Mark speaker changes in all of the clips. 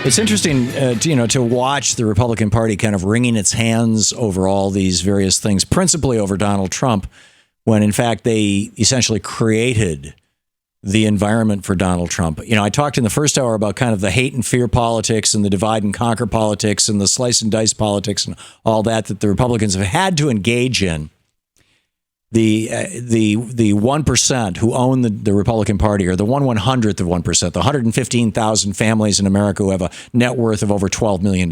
Speaker 1: It's interesting, to watch the Republican Party kind of wringing its hands over all these various things, principally over Donald Trump, when in fact they essentially created the environment for Donald Trump. I talked in the first hour about kind of the hate and fear politics and the divide and conquer politics and the slice and dice politics and all that the Republicans have had to engage in. The 1% who own the Republican Party, or the 1/100th of 1%, the 115,000 families in America who have a net worth of over $12 million,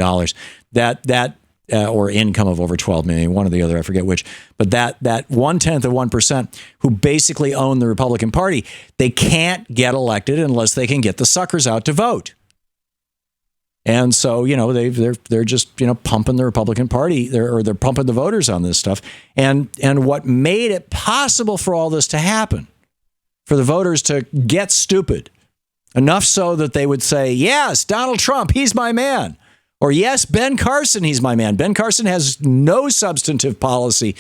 Speaker 1: or income of over 12 million, one or the other, I forget which, but that 1/10 of 1% who basically own the Republican Party, they can't get elected unless they can get the suckers out to vote. And so, they're just, pumping the Republican Party, they're pumping the voters on this stuff. And what made it possible for all this to happen, for the voters to get stupid, enough so that they would say, yes, Donald Trump, he's my man. Or yes, Ben Carson, he's my man. Ben Carson has no substantive policy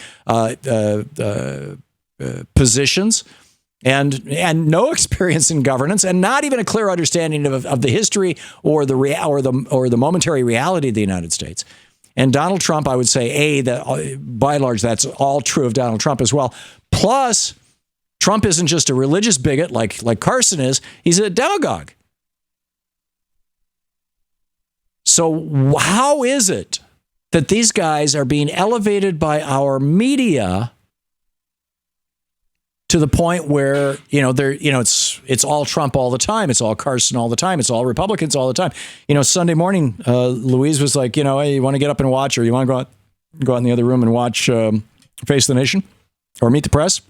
Speaker 1: positions and no experience in governance, and not even a clear understanding of the history or the momentary reality of the United States. And Donald Trump, I would say, that by and large, that's all true of Donald Trump as well. Plus, Trump isn't just a religious bigot like Carson is; he's a demagogue. So how is it that these guys are being elevated by our media to the point where, it's all Trump all the time. It's all Carson all the time. It's all Republicans all the time. Sunday morning, Louise was like, hey, you want to get up and watch, or you want to go out in the other room and watch Face the Nation or Meet the Press?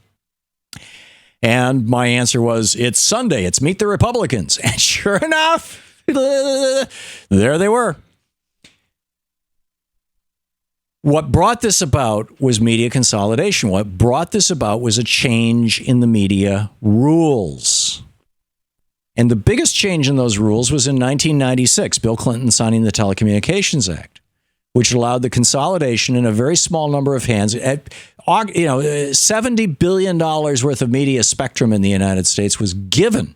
Speaker 1: And my answer was, it's Sunday. It's Meet the Republicans. And sure enough, there they were. What brought this about was media consolidation. What brought this about was a change in the media rules. And the biggest change in those rules was in 1996, Bill Clinton signing the Telecommunications Act, which allowed the consolidation in a very small number of hands. $70 billion worth of media spectrum in the United States was given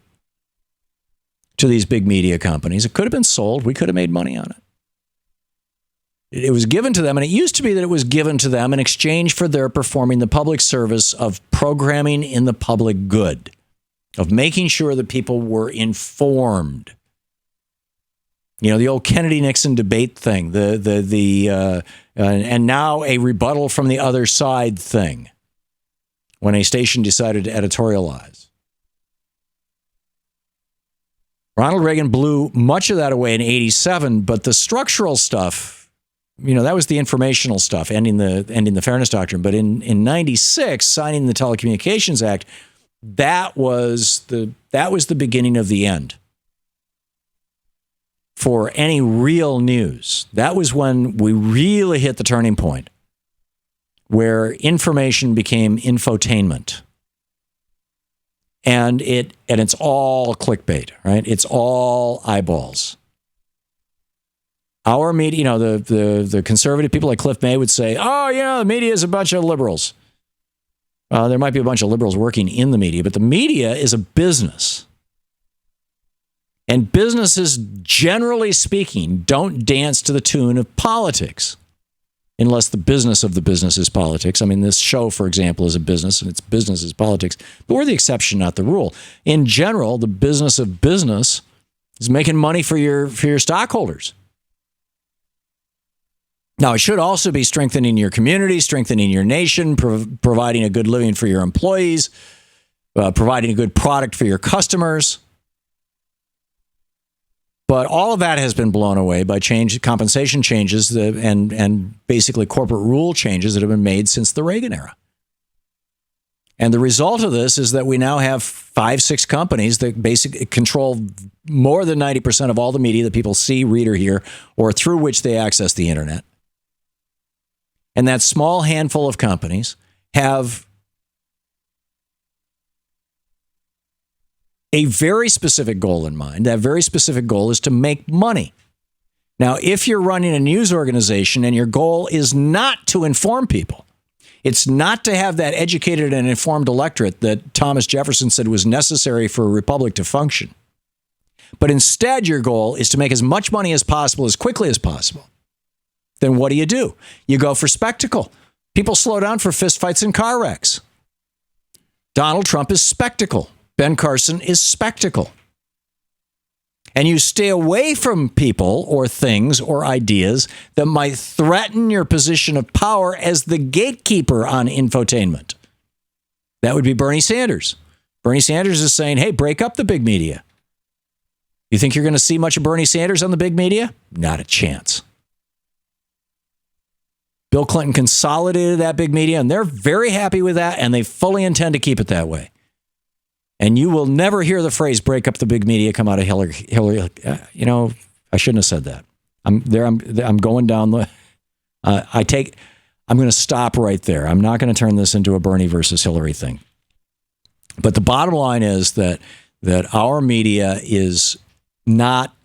Speaker 1: to these big media companies. It could have been sold. We could have made money on it. It was given to them, and it used to be that it was given to them in exchange for their performing the public service of programming in the public good, of making sure that people were informed. The old Kennedy-Nixon debate thing, and now a rebuttal from the other side thing, when a station decided to editorialize. Ronald Reagan blew much of that away in 87, but the structural stuff, that was the informational stuff, ending the fairness doctrine. But in 96, signing the Telecommunications Act, that was the beginning of the end for any real news. That was when we really hit the turning point, where information became infotainment. And it's all clickbait, right? It's all eyeballs. Our media, the conservative people like Cliff May would say, the media is a bunch of liberals. There might be a bunch of liberals working in the media, but the media is a business. And businesses, generally speaking, don't dance to the tune of politics, unless the business of the business is politics. I mean, this show, for example, is a business, and its business is politics. But we're the exception, not the rule. In general, the business of business is making money for your stockholders. Now, it should also be strengthening your community, strengthening your nation, providing a good living for your employees, providing a good product for your customers. But all of that has been blown away by compensation changes and basically corporate rule changes that have been made since the Reagan era. And the result of this is that we now have 5-6 companies that basically control more than 90% of all the media that people see, read, or hear, or through which they access the internet. And that small handful of companies have a very specific goal in mind. That very specific goal is to make money. Now, if you're running a news organization and your goal is not to inform people, it's not to have that educated and informed electorate that Thomas Jefferson said was necessary for a republic to function, But instead, your goal is to make as much money as possible, as quickly as possible. Then what do? You go for spectacle. People slow down for fistfights and car wrecks. Donald Trump is spectacle. Ben Carson is spectacle. And you stay away from people or things or ideas that might threaten your position of power as the gatekeeper on infotainment. That would be Bernie Sanders. Bernie Sanders is saying, hey, break up the big media. You think you're going to see much of Bernie Sanders on the big media? Not a chance. Bill Clinton consolidated that big media, and they're very happy with that, and they fully intend to keep it that way. And you will never hear the phrase "break up the big media" come out of Hillary. I shouldn't have said that. I'm going down the. I'm going to stop right there. I'm not going to turn this into a Bernie versus Hillary thing. But the bottom line is that our media is not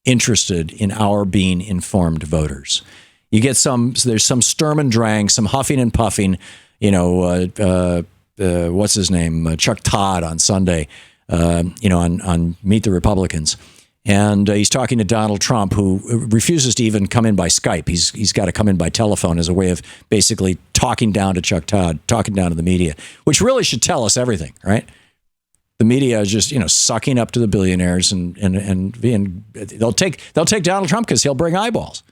Speaker 1: interested in our being informed voters. You get there's some Sturm and Drang, some huffing and puffing, what's his name? Chuck Todd on Sunday, on Meet the Republicans. And he's talking to Donald Trump, who refuses to even come in by Skype. He's got to come in by telephone as a way of basically talking down to Chuck Todd, talking down to the media, which really should tell us everything, right? The media is just, sucking up to the billionaires and they'll take Donald Trump because he'll bring eyeballs.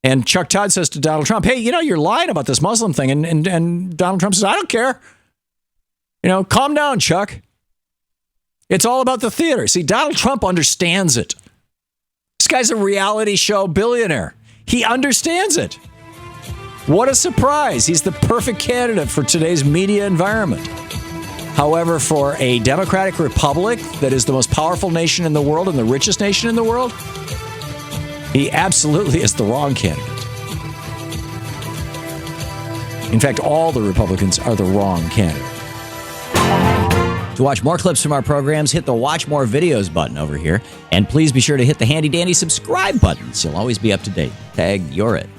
Speaker 1: And Chuck Todd says to Donald Trump, hey, you're lying about this Muslim thing. And Donald Trump says, I don't care. Calm down, Chuck. It's all about the theater. See, Donald Trump understands it. This guy's a reality show billionaire. He understands it. What a surprise. He's the perfect candidate for today's media environment. However, for a democratic republic that is the most powerful nation in the world and the richest nation in the world, he absolutely is the wrong candidate. In fact, all the Republicans are the wrong candidate.
Speaker 2: To watch more clips from our programs, hit the Watch More Videos button over here. And please be sure to hit the handy-dandy subscribe button so you'll always be up to date. Tag, you're it.